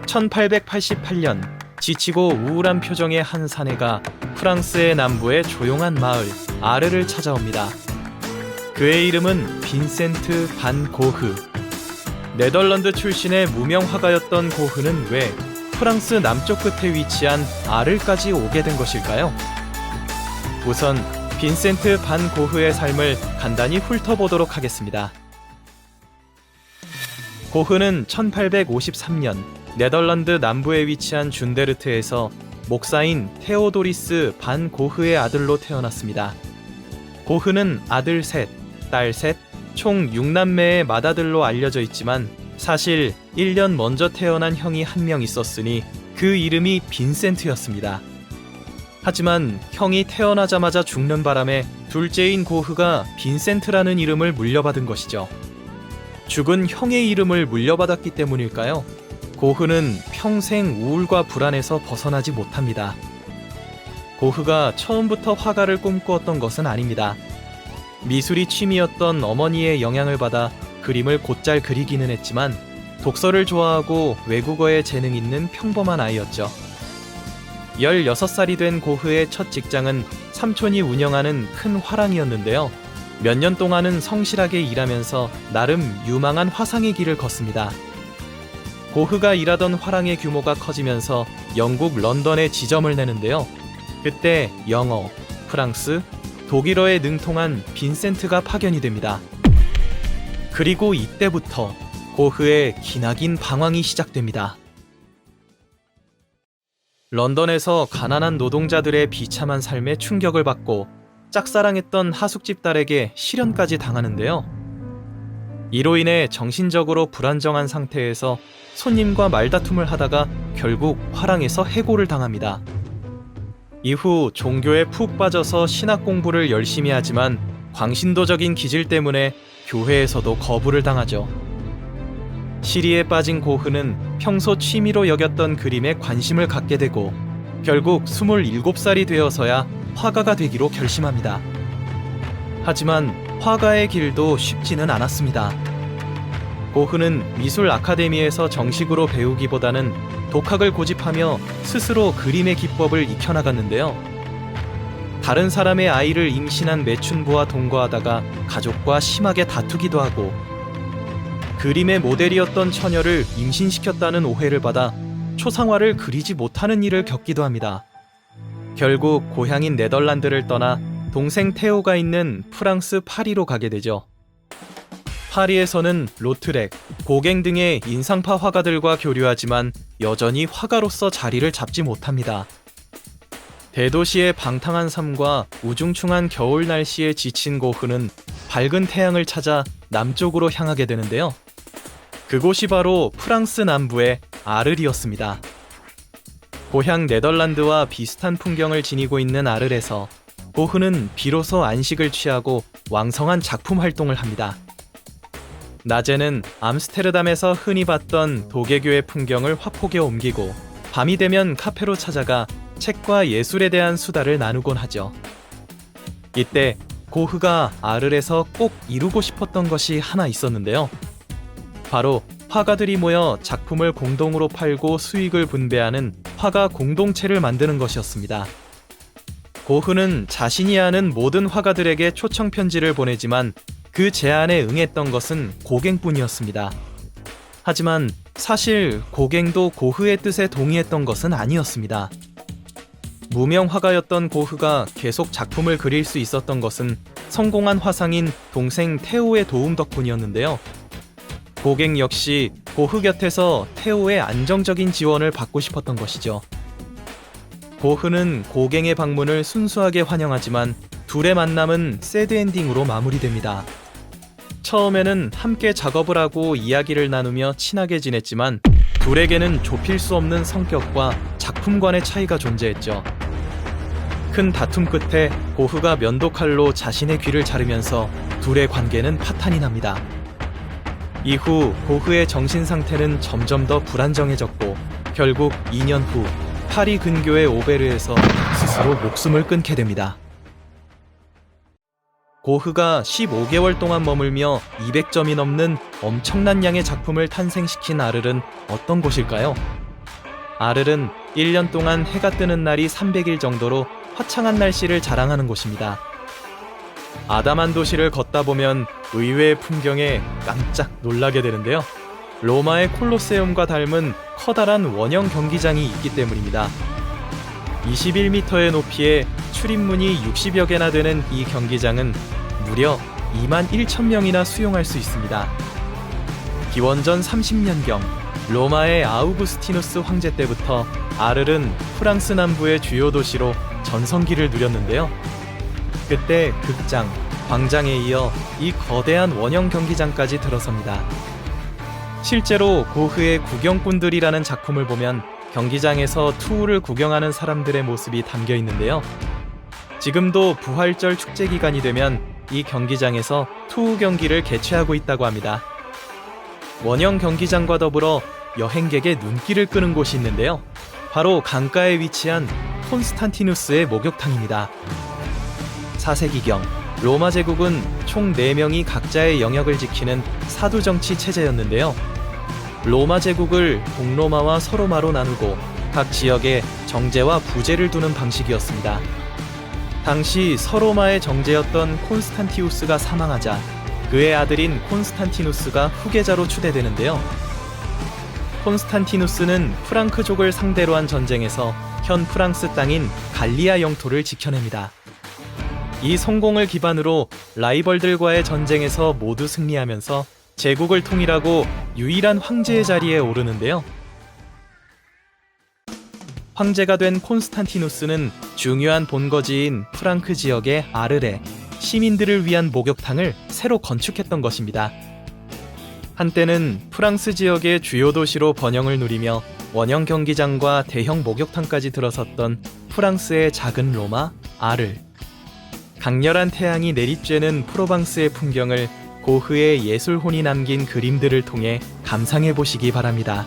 1888년 지치고 우울한 표정의 한 사내가 프랑스의 남부의 조용한 마을 아르를 찾아옵니다. 그의 이름은 빈센트 반 고흐. 네덜란드 출신의 무명 화가였던 고흐는 왜 프랑스 남쪽 끝에 위치한 아르까지 오게 된 것일까요? 우선 빈센트 반 고흐의 삶을 간단히 훑어보도록 하겠습니다. 고흐는 1853년 네덜란드 남부에 위치한 준데르트에서 목사인 테오도리스 반 고흐의 아들로 태어났습니다. 고흐는 아들 셋, 딸 셋, 총 6남매의 맏아들로 알려져 있지만 사실 1년 먼저 태어난 형이 한 명 있었으니 그 이름이 빈센트였습니다. 하지만 형이 태어나자마자 죽는 바람에 둘째인 고흐가 빈센트라는 이름을 물려받은 것이죠. 죽은 형의 이름을 물려받았기 때문일까요? 고흐는 평생 우울과 불안에서 벗어나지 못합니다. 고흐가 처음부터 화가를 꿈꾸었던 것은 아닙니다. 미술이 취미였던 어머니의 영향을 받아 그림을 곧잘 그리기는 했지만 독서를 좋아하고 외국어에 재능 있는 평범한 아이였죠. 16살이 된 고흐의 첫 직장은 삼촌이 운영하는 큰 화랑이었는데요. 몇 년 동안은 성실하게 일하면서 나름 유망한 화상의 길을 걷습니다. 고흐가 일하던 화랑의 규모가 커지면서 영국 런던에 지점을 내는데요. 그때 영어, 프랑스, 독일어에 능통한 빈센트가 파견이 됩니다. 그리고 이때부터 고흐의 기나긴 방황이 시작됩니다. 런던에서 가난한 노동자들의 비참한 삶에 충격을 받고 짝사랑했던 하숙집 딸에게 실연까지 당하는데요. 이로 인해 정신적으로 불안정한 상태에서 손님과 말다툼을 하다가 결국 화랑에서 해고를 당합니다. 이후 종교에 푹 빠져서 신학 공부를 열심히 하지만 광신도적인 기질 때문에 교회에서도 거부를 당하죠. 시리에 빠진 고흐는 평소 취미로 여겼던 그림에 관심을 갖게 되고 결국 27살이 되어서야 화가가 되기로 결심합니다. 하지만 화가의 길도 쉽지는 않았습니다. 고흐는 미술 아카데미에서 정식으로 배우기보다는 독학을 고집하며 스스로 그림의 기법을 익혀나갔는데요. 다른 사람의 아이를 임신한 매춘부와 동거하다가 가족과 심하게 다투기도 하고 그림의 모델이었던 처녀를 임신시켰다는 오해를 받아 초상화를 그리지 못하는 일을 겪기도 합니다. 결국 고향인 네덜란드를 떠나 동생 테오가 있는 프랑스 파리로 가게 되죠. 파리에서는 로트렉, 고갱 등의 인상파 화가들과 교류하지만 여전히 화가로서 자리를 잡지 못합니다. 대도시의 방탕한 삶과 우중충한 겨울 날씨에 지친 고흐는 밝은 태양을 찾아 남쪽으로 향하게 되는데요. 그곳이 바로 프랑스 남부의 아르리였습니다. 고향 네덜란드와 비슷한 풍경을 지니고 있는 아르에서 고흐는 비로소 안식을 취하고 왕성한 작품 활동을 합니다. 낮에는 암스테르담에서 흔히 봤던 도개교의 풍경을 화폭에 옮기고 밤이 되면 카페로 찾아가 책과 예술에 대한 수다를 나누곤 하죠. 이때 고흐가 아르에서 꼭 이루고 싶었던 것이 하나 있었는데요. 바로 화가들이 모여 작품을 공동으로 팔고 수익을 분배하는 화가 공동체를 만드는 것이었습니다. 고흐는 자신이 아는 모든 화가들에게 초청 편지를 보내지만 그 제안에 응했던 것은 고갱뿐이었습니다. 하지만 사실 고갱도 고흐의 뜻에 동의했던 것은 아니었습니다. 무명 화가였던 고흐가 계속 작품을 그릴 수 있었던 것은 성공한 화상인 동생 테오의 도움 덕분이었는데요. 고갱 역시 고흐 곁에서 테오의 안정적인 지원을 받고 싶었던 것이죠. 고흐는 고갱의 방문을 순수하게 환영하지만 둘의 만남은 새드엔딩으로 마무리됩니다. 처음에는 함께 작업을 하고 이야기를 나누며 친하게 지냈지만 둘에게는 좁힐 수 없는 성격과 작품관의 차이가 존재했죠. 큰 다툼 끝에 고흐가 면도칼로 자신의 귀를 자르면서 둘의 관계는 파탄이 납니다. 이후 고흐의 정신 상태는 점점 더 불안정해졌고 결국 2년 후 파리 근교의 오베르에서 스스로 목숨을 끊게 됩니다. 고흐가 15개월 동안 머물며 200점이 넘는 엄청난 양의 작품을 탄생시킨 아르는 어떤 곳일까요? 아를은 1년 동안 해가 뜨는 날이 300일 정도로 화창한 날씨를 자랑하는 곳입니다. 아담한 도시를 걷다 보면 의외의 풍경에 깜짝 놀라게 되는데요. 로마의 콜로세움과 닮은 커다란 원형 경기장이 있기 때문입니다. 21m의 높이에 출입문이 60여 개나 되는 이 경기장은 무려 2만 1천 명이나 수용할 수 있습니다. 기원전 30년경 로마의 아우구스티누스 황제 때부터 아를은 프랑스 남부의 주요 도시로 전성기를 누렸는데요. 그때 극장, 광장에 이어 이 거대한 원형 경기장까지 들어섭니다. 실제로 고흐의 구경꾼들이라는 작품을 보면 경기장에서 투우를 구경하는 사람들의 모습이 담겨 있는데요. 지금도 부활절 축제 기간이 되면 이 경기장에서 투우 경기를 개최하고 있다고 합니다. 원형 경기장과 더불어 여행객의 눈길을 끄는 곳이 있는데요. 바로 강가에 위치한 콘스탄티누스의 목욕탕입니다. 4세기경 로마 제국은 총 4명이 각자의 영역을 지키는 사두정치 체제였는데요. 로마 제국을 동로마와 서로마로 나누고 각 지역에 정제와 부제를 두는 방식이었습니다. 당시 서로마의 정제였던 콘스탄티우스가 사망하자 그의 아들인 콘스탄티누스가 후계자로 추대되는데요. 콘스탄티누스는 프랑크족을 상대로 한 전쟁에서 현 프랑스 땅인 갈리아 영토를 지켜냅니다. 이 성공을 기반으로 라이벌들과의 전쟁에서 모두 승리하면서 제국을 통일하고 유일한 황제의 자리에 오르는데요. 황제가 된 콘스탄티누스는 중요한 본거지인 프랑크 지역의 아르레, 시민들을 위한 목욕탕을 새로 건축했던 것입니다. 한때는 프랑스 지역의 주요 도시로 번영을 누리며 원형 경기장과 대형 목욕탕까지 들어섰던 프랑스의 작은 로마, 아를. 강렬한 태양이 내리쬐는 프로방스의 풍경을 고흐의 예술혼이 남긴 그림들을 통해 감상해 보시기 바랍니다.